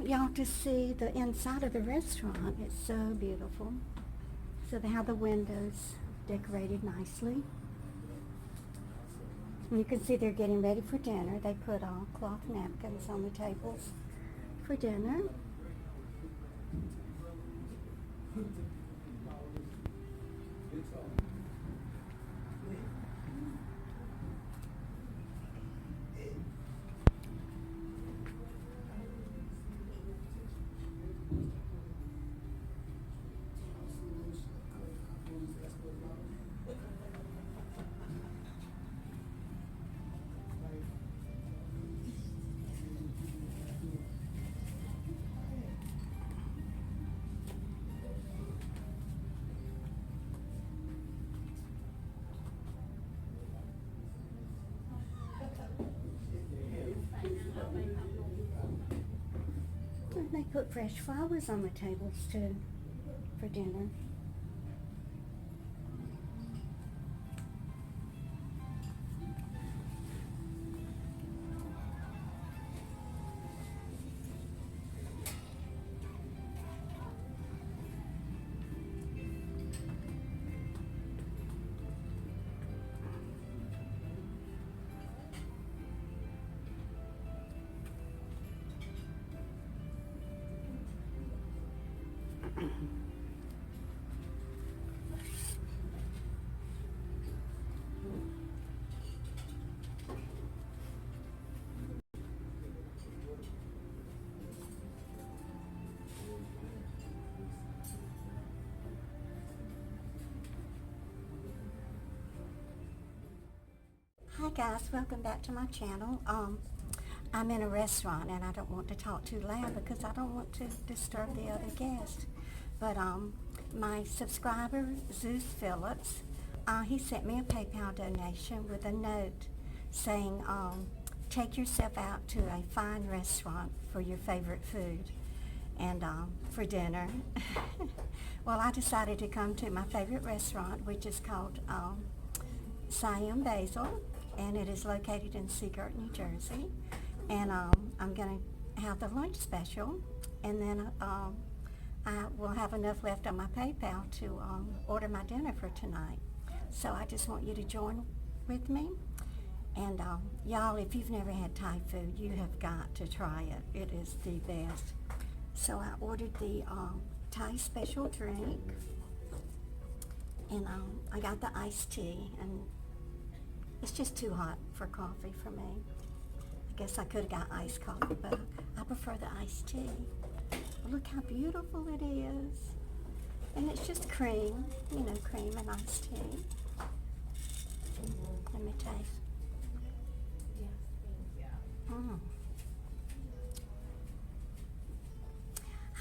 want y'all to see the inside of the restaurant. It's so beautiful. So they have the windows decorated nicely. And you can see they're getting ready for dinner. They put cloth napkins on the tables for dinner. And they put fresh flowers on the tables too for dinner. Hi guys, welcome back to my channel. I'm in a restaurant and I don't want to talk too loud because I don't want to disturb the other guests. But my subscriber, ZUES Phillips, he sent me a PayPal donation with a note saying, take yourself out to a fine restaurant for your favorite food and for dinner. Well, I decided to come to my favorite restaurant, which is called Siam Basil, and it is located in Sea Girt, New Jersey. And I'm going to have the lunch special, and then I will have enough left on my PayPal to order my dinner for tonight. So I just want you to join with me. And y'all, if you've never had Thai food, you have got to try it. It is the best. So I ordered the Thai special drink, and I got the iced tea, and it's just too hot for coffee for me. I guess I could have got iced coffee, but I prefer the iced tea. But look how beautiful it is. And it's just cream, you know, cream and iced tea. Let me taste.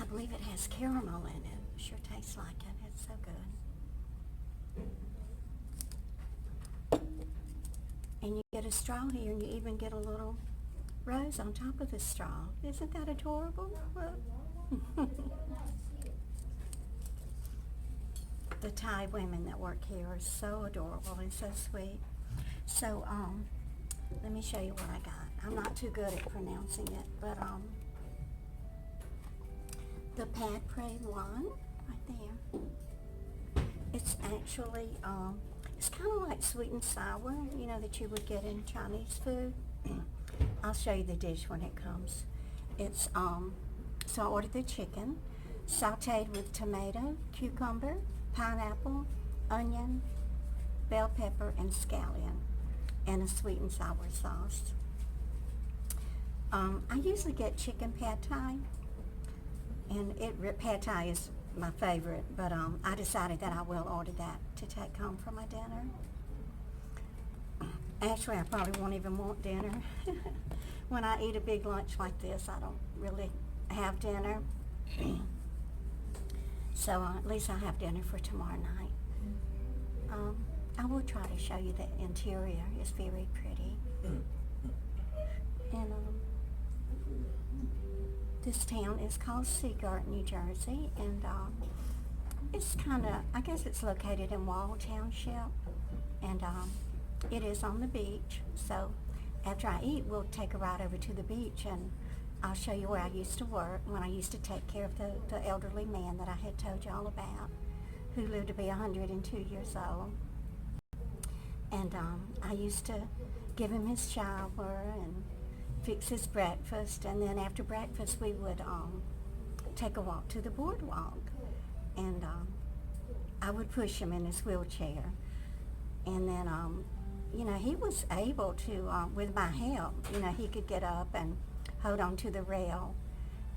I believe it has caramel in it. Sure tastes like it. It's so good. And you get a straw here, and you even get a little rose on top of the straw. Isn't that adorable? Look. The Thai women that work here are so adorable and so sweet. So, let me show you what I got. I'm not too good at pronouncing it, but the pad pray one right there. It's actually it's kind of like sweet and sour, you know, that you would get in Chinese food. I'll show you the dish when it comes. It's so I ordered the chicken, sautéed with tomato, cucumber, pineapple, onion, bell pepper, and scallion, and a sweet and sour sauce. I usually get chicken pad thai, and pad thai is my favorite, but I decided that I will order that to take home for my dinner. Actually, I probably won't even want dinner. When I eat a big lunch like this, I don't really have dinner. So at least I'll have dinner for tomorrow night. I will try to show you the interior. It's very pretty. And this town is called Sea Girt, New Jersey, and it's kind of, I guess it's located in Wall Township, and it is on the beach. So after I eat, we'll take a ride over to the beach, and I'll show you where I used to work when I used to take care of the elderly man that I had told you all about, who lived to be 102 years old. And I used to give him his shower and fix his breakfast, and then after breakfast we would take a walk to the boardwalk, and I would push him in his wheelchair, and then he was able to, with my help, he could get up and hold on to the rail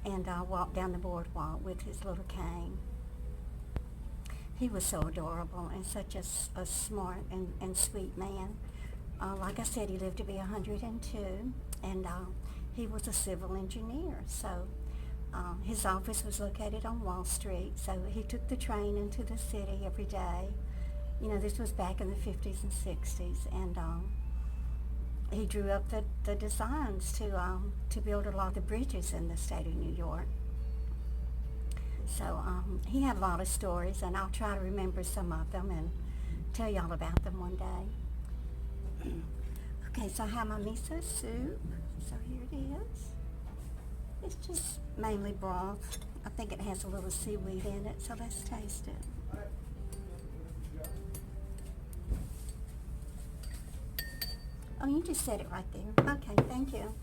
and walk down the boardwalk with his little cane. He was so adorable and such a smart and sweet man. Like I said, he lived to be 102, and he was a civil engineer. So his office was located on Wall Street, so he took the train into the city every day. This was back in the 50s and 60s, and he drew up the designs to build a lot of the bridges in the state of New York. So he had a lot of stories, and I'll try to remember some of them and tell y'all about them one day. Okay, so I have my miso soup. So here it is. It's just mainly broth. I think it has a little seaweed in it, so let's taste it. Oh, you just said it right there. Okay, thank you.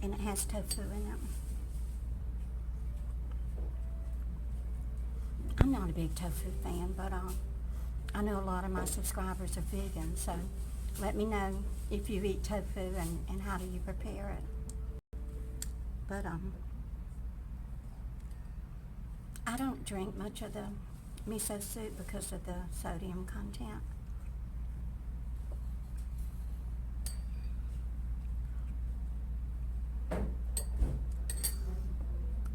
And it has tofu in it. I'm not a big tofu fan, but I know a lot of my subscribers are vegan, so let me know if you eat tofu and how do you prepare it. But I don't drink much of the miso soup because of the sodium content.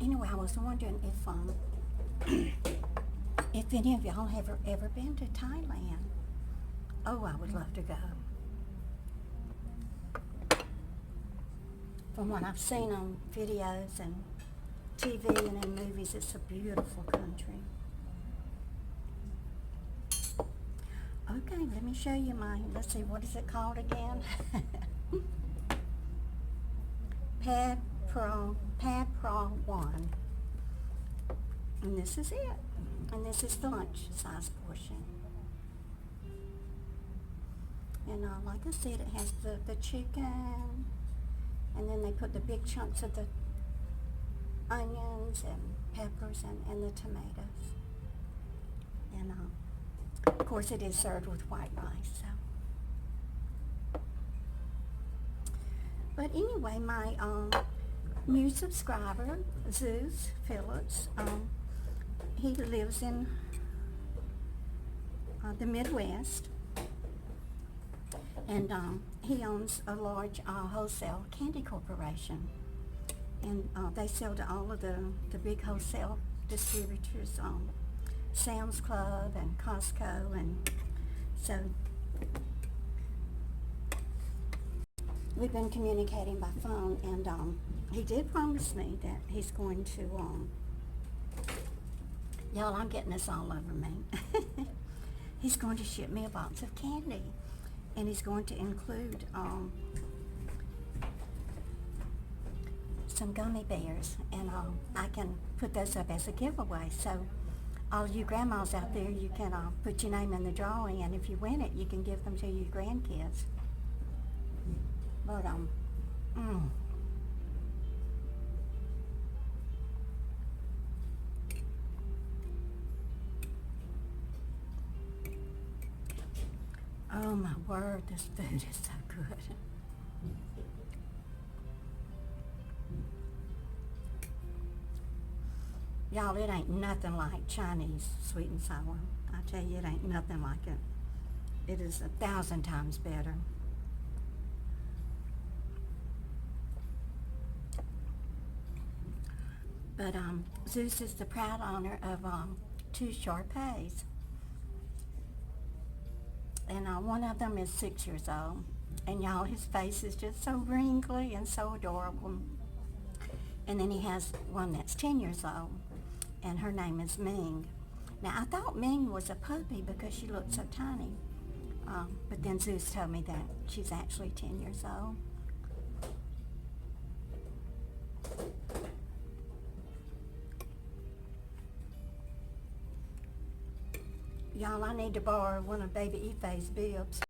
Anyway, I was wondering if any of y'all have ever been to Thailand. Oh, I would love to go. From what I've seen on videos and TV and in movies, it's a beautiful country. Okay, let me show you let's see, what is it called again? Pad Pro 1. And this is it. And this is the lunch size portion. And like I said, it has the chicken, and then they put the big chunks of the onions and peppers and the tomatoes. And of course it is served with white rice. So. But anyway, my new subscriber, ZUES PHILLIPS, he lives in the Midwest, and he owns a large wholesale candy corporation, and they sell to all of the big wholesale distributors, Sam's Club and Costco, and so we've been communicating by phone, and he did promise me that he's going to, y'all, I'm getting this all over me. He's going to ship me a box of candy, and he's going to include some gummy bears, and I can put those up as a giveaway. So all you grandmas out there, you can put your name in the drawing, and if you win it, you can give them to your grandkids. But oh my word, this food is so good. Y'all, it ain't nothing like Chinese sweet and sour. I tell you, it ain't nothing like it. It is 1,000 times better. But ZUES is the proud owner of 2 Shar-Peis. And one of them is 6 years old. And y'all, his face is just so wrinkly and so adorable. And then he has one that's 10 years old, and her name is Ming. Now, I thought Ming was a puppy because she looked so tiny. But then ZUES told me that she's actually 10 years old. Y'all, I need to borrow one of baby Ife's bibs.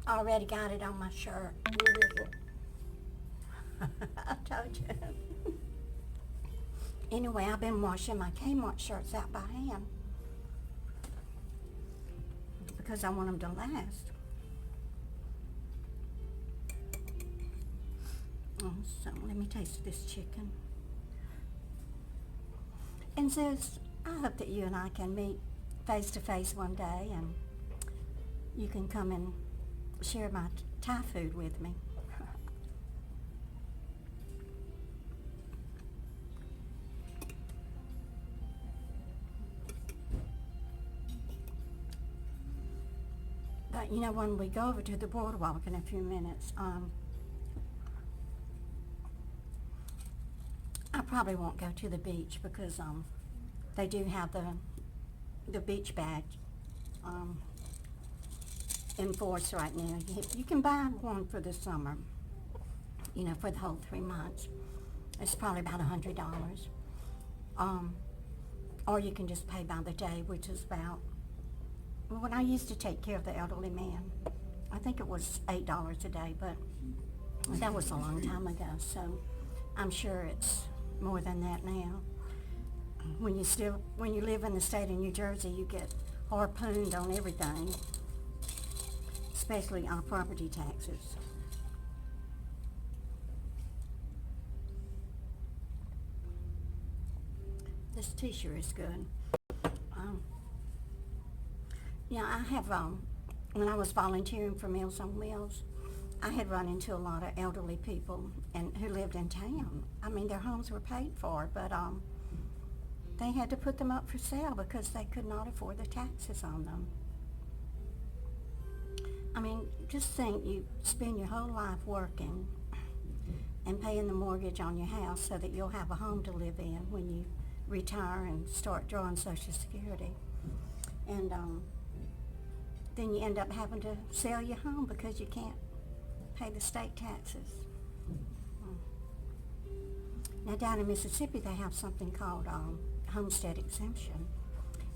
Already got it on my shirt. Where is it? I told you. Anyway, I've been washing my Kmart shirts out by hand because I want them to last. Oh, so let me taste this chicken. And ZUES, I hope that you and I can meet face to face one day and you can come and share my Thai food with me. But you know, when we go over to the boardwalk in a few minutes, I probably won't go to the beach because they do have the beach badge in force right now. You can buy one for the summer, you know, for the whole 3 months. It's probably about $100. Or you can just pay by the day, which is about, when I used to take care of the elderly man, I think it was $8 a day, but that was a long time ago, so I'm sure it's more than that now. When you live in the state of New Jersey, you get harpooned on everything, especially our property taxes. This t-shirt is good. Yeah, I have, when I was volunteering for Meals on Wheels, I had run into a lot of elderly people who lived in town. I mean, their homes were paid for, but they had to put them up for sale because they could not afford the taxes on them. I mean, just think, you spend your whole life working and paying the mortgage on your house so that you'll have a home to live in when you retire and start drawing Social Security. And then you end up having to sell your home because you can't pay the state taxes. Now down in Mississippi they have something called homestead exemption.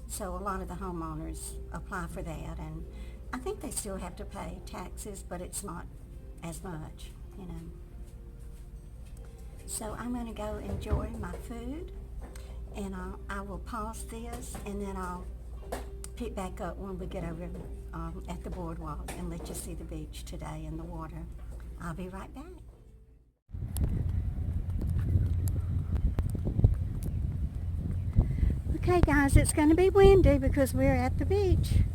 So a lot of the homeowners apply for that, and I think they still have to pay taxes, but it's not as much, you know. So I'm going to go enjoy my food, and I will pause this, and then I'll pick back up when we get over at the boardwalk and let you see the beach today and the water. I'll be right back. Okay guys, it's going to be windy because we're at the beach.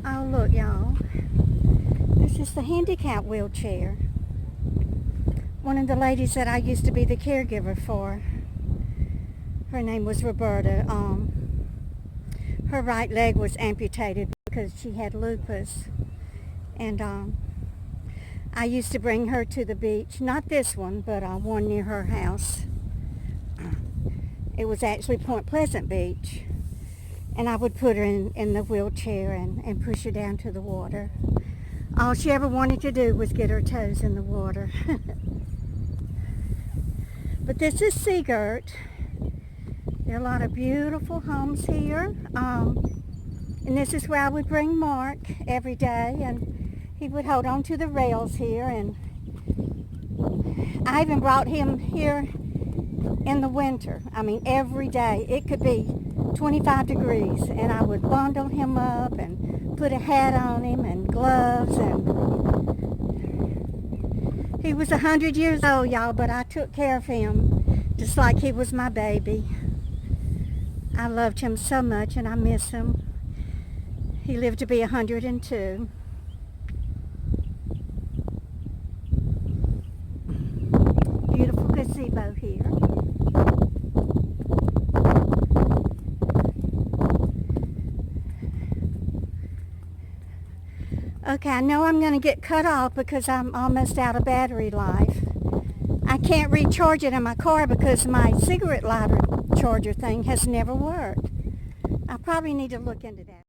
Oh look y'all, this is the handicap wheelchair. One of the ladies that I used to be the caregiver for, her name was Roberta. Her right leg was amputated because she had lupus. And I used to bring her to the beach, not this one, but one near her house. It was actually Point Pleasant Beach. And I would put her in the wheelchair and push her down to the water. All she ever wanted to do was get her toes in the water. But this is Sea Girt. There are a lot of beautiful homes here. And this is where I would bring Mark every day, and he would hold on to the rails here. And I even brought him here in the winter. I mean, every day. It could be 25 degrees, and I would bundle him up and put a hat on him and gloves, and he was 100 years old, y'all, but I took care of him just like he was my baby. I loved him so much, and I miss him. He lived to be 102. Beautiful gazebo here. Okay, I know I'm going to get cut off because I'm almost out of battery life. I can't recharge it in my car because my cigarette lighter charger thing has never worked. I probably need to look into that.